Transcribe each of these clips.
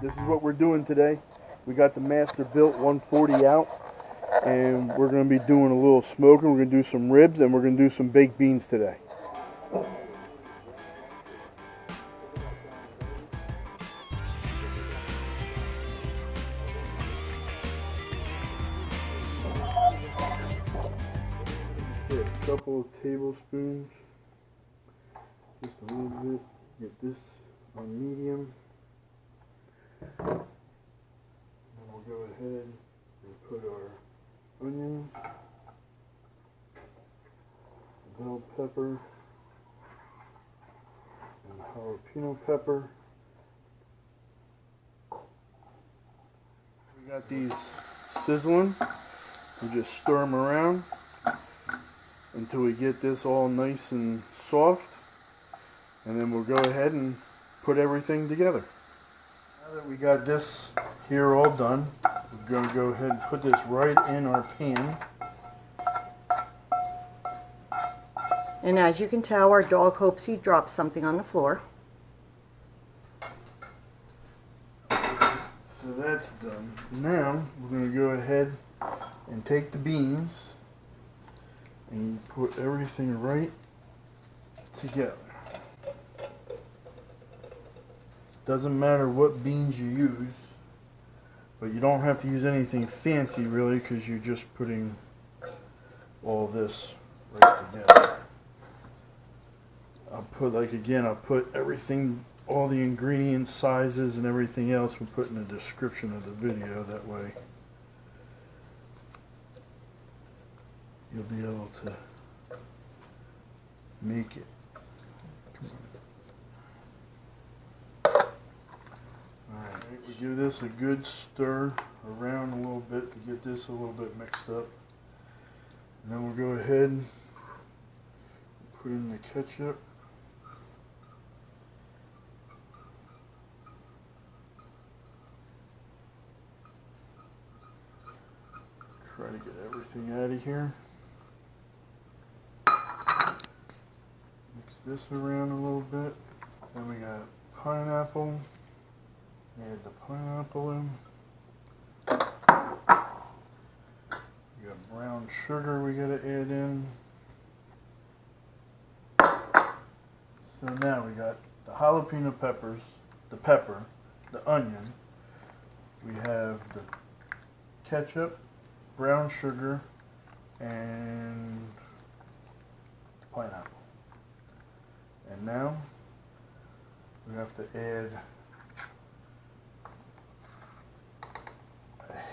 This is what we're doing today. We got the MasterBuilt 140 out, and we're going to be doing a little smoking. We're going to do some ribs, and we're going to do some baked beans today. A couple of tablespoons, just a little bit. Get this on medium. And we'll go ahead and put our onions, bell pepper, and jalapeno pepper. We got these sizzling. We just stir them around until we get this all nice and soft, and then we'll go ahead and put everything together. Now that we got this here all done, we're going to go ahead and put this right in our pan. And as you can tell, our dog hopes he drops something on the floor. So that's done. Now we're going to go ahead and take the beans and put everything right together. Doesn't matter what beans you use, but you don't have to use anything fancy really, because you're just putting all this right together. I'll put everything, all the ingredients, sizes, and everything else we'll put in the description of the video. That way you'll be able to make it. Alright, we give this a good stir around a little bit to get this a little bit mixed up. And then we'll go ahead and put in the ketchup. Try to get everything out of here. Mix this around a little bit. Then we got pineapple. Add the pineapple in. We got brown sugar we gotta add in. So now we got the jalapeno peppers, the pepper, the onion. We have the ketchup, brown sugar, and the pineapple. And now we have to add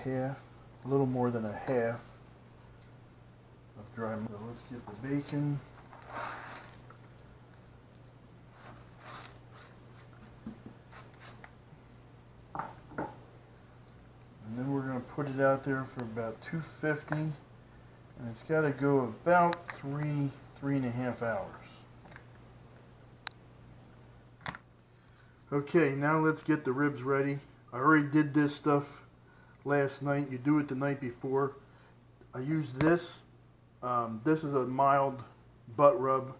a little more than a half of dry. So let's get the bacon. And then we're going to put it out there for about 250, and it's got to go about 3.5 hours. Okay, now let's get the ribs ready. I already did this stuff last night. You do it the night before. I used this. This is a mild butt rub,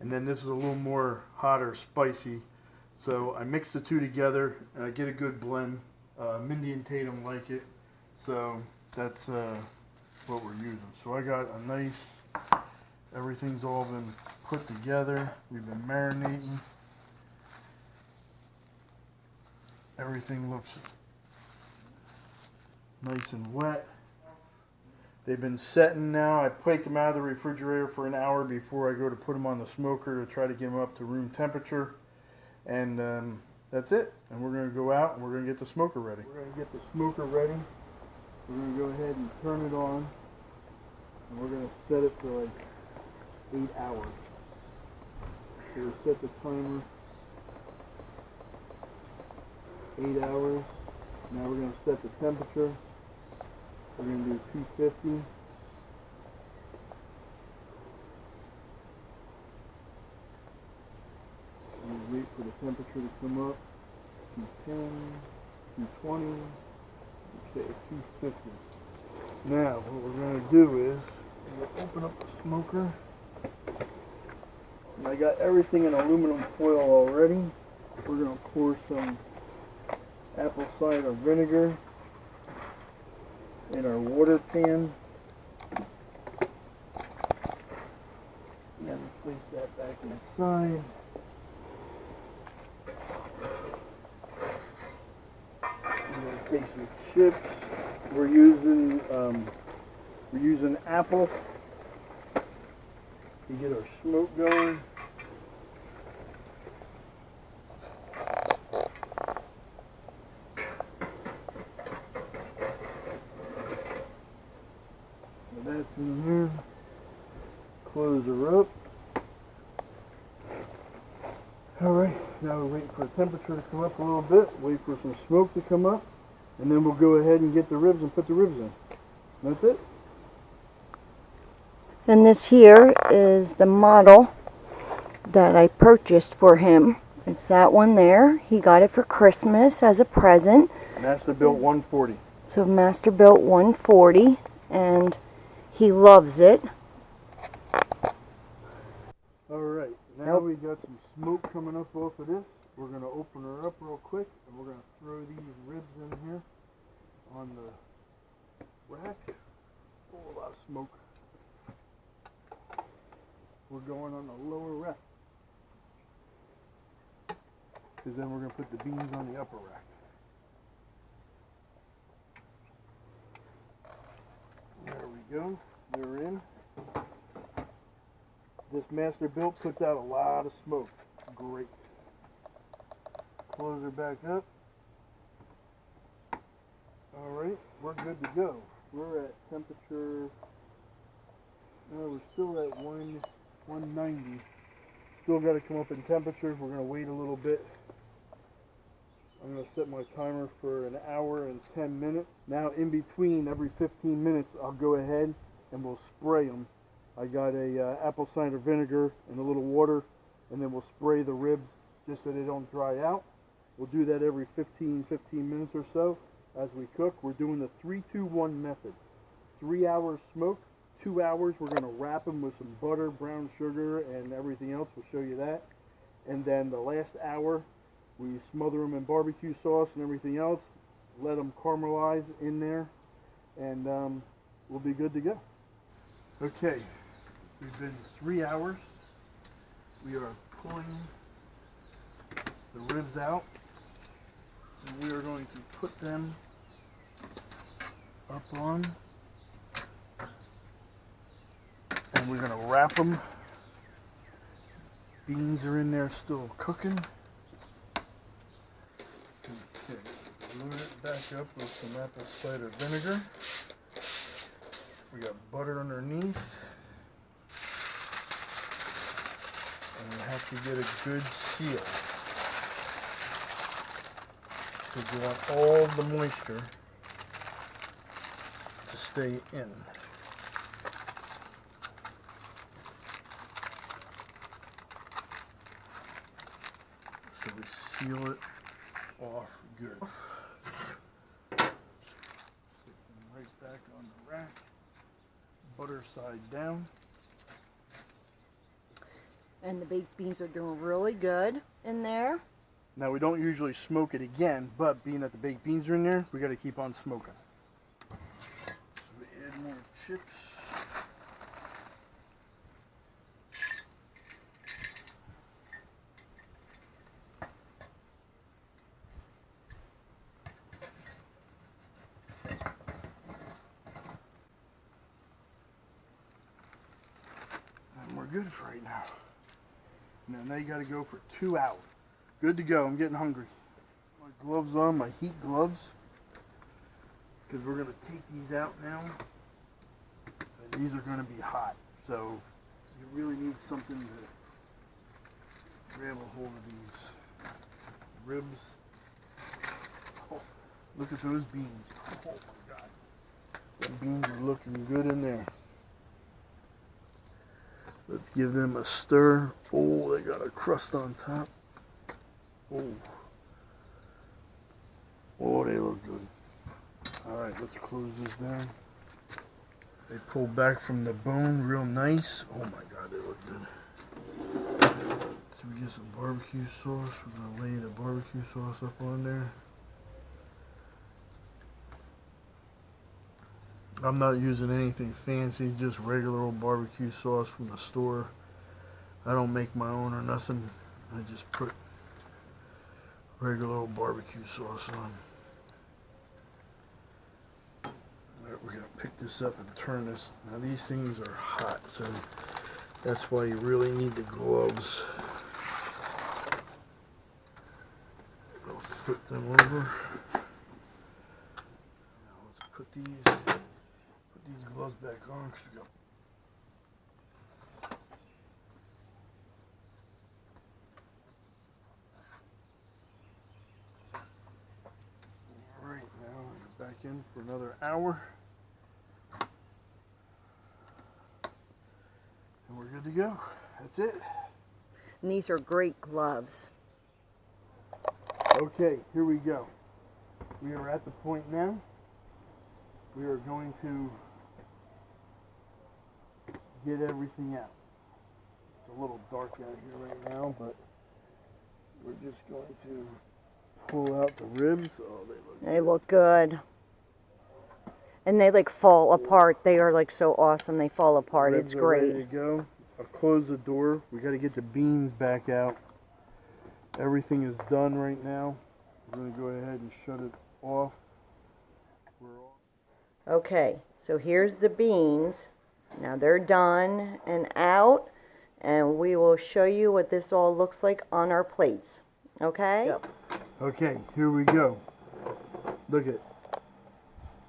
and then this is a little more hotter, spicy. So I mix the two together, and I get a good blend. Mindy and Tatum like it, so that's what we're using. So I got a nice, everything's all been put together. We've been marinating. Everything looks nice and wet. They've been setting now. I take them out of the refrigerator for an hour before I go to put them on the smoker to try to get them up to room temperature. And that's it. And we're going to go out and we're going to get the smoker ready. We're going to get the smoker ready. We're going to go ahead and turn it on. And we're going to set it for like 8 hours. So we set the timer. 8 hours. Now we're going to set the temperature. We're going to do 250. And wait for the temperature to come up. 210, 220, okay, 250. Now what we're going to do is we're going to open up the smoker. And I got everything in aluminum foil already. We're going to pour some apple cider vinegar in our water pan. And then place that back inside. I'm going to take some chips. We're using apple to get our smoke going. So that's in here. Close her up. Alright, now we're waiting for the temperature to come up a little bit. Wait for some smoke to come up. And then we'll go ahead and get the ribs and put the ribs in. That's it. And this here is the model that I purchased for him. It's that one there. He got it for Christmas as a present. MasterBuilt 140. So MasterBuilt 140, and he loves it. Alright, now we got some smoke coming up off of this. We're going to open her up real quick, and we're going to throw these ribs in here on the rack. Oh, a lot of smoke. We're going on the lower rack, because then we're going to put the beans on the upper rack. There we go. They're in. This MasterBuilt puts out a lot of smoke. It's great. Close her back up. Alright, we're good to go. We're at temperature, we're still at 190. Still got to come up in temperature. We're going to wait a little bit. I'm going to set my timer for an hour and 10 minutes. Now in between, every 15 minutes, I'll go ahead and we'll spray them. I got a apple cider vinegar and a little water, and then we'll spray the ribs just so they don't dry out. We'll do that every 15 minutes or so as we cook. We're doing the 3-2-1 method. 3 hours smoke, 2 hours we're going to wrap them with some butter, brown sugar, and everything else. We'll show you that. And then the last hour, we smother them in barbecue sauce and everything else. Let them caramelize in there, and we'll be good to go. Okay, we've been 3 hours. We are pulling the ribs out, and we are going to put them up on, and we're going to wrap them. Beans are in there still cooking. Okay, load it back up with some apple cider vinegar. We got butter underneath. And we have to get a good seal, because you want all the moisture to stay in. So we seal it off good. Stick them right back on the rack. Butter side down. And the baked beans are doing really good in there. Now we don't usually smoke it again, but being that the baked beans are in there, we got to keep on smoking. So we add more chips. And we're good for right now. Now you got to go for 2 hours. Good to go. I'm getting hungry. My gloves on, my heat gloves, because we're going to take these out now. And these are going to be hot, so you really need something to grab a hold of these ribs. Oh, look at those beans. Oh my God. The beans are looking good in there. Let's give them a stir. Oh, they got a crust on top. Oh. Oh, they look good. Alright, let's close this down. They pull back from the bone real nice. Oh my God, they look good. After we get some barbecue sauce, we're gonna lay the barbecue sauce up on there. I'm not using anything fancy, just regular old barbecue sauce from the store. I don't make my own or nothing. I just put regular old barbecue sauce on. Alright, we're gonna pick this up and turn this. Now these things are hot, so that's why you really need the gloves. I'll flip them over. Now let's put these gloves back on because we got. Alright, now we're back in for another hour. And we're good to go. That's it. And these are great gloves. Okay, here we go. We are at the point now. We are going to get everything out. It's a little dark out here right now, but we're just going to pull out the ribs. Oh, They look good. And they like fall apart. They are like so awesome. They fall apart. Ribs It's are great. ready to go. I'll close the door. We got to get the beans back out. Everything is done right now. We're going to go ahead and shut it off. Okay, so here's the beans. Now they're done and out, and we will show you what this all looks like on our plates. Okay? Yep. Okay, here we go. Look at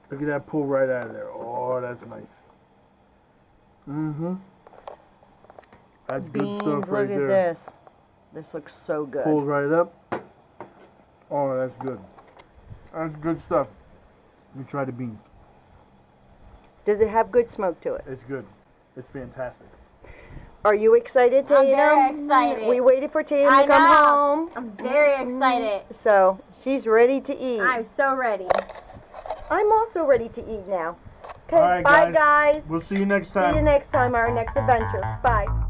that pull right out of there. Oh, that's nice. Mm-hmm. That's Beans, good stuff right look at there. this. This looks so good. Pulls right up. Oh, that's good. That's good stuff. Let me try the beans. Does it have good smoke to it? It's good. It's fantastic. Are you excited, Tatum? I'm very excited. We waited for Tatum to come home. I'm very excited. So, she's ready to eat. I'm so ready. I'm also ready to eat now. Okay, All right, bye guys. We'll see you next time. See you next time, our next adventure. Bye.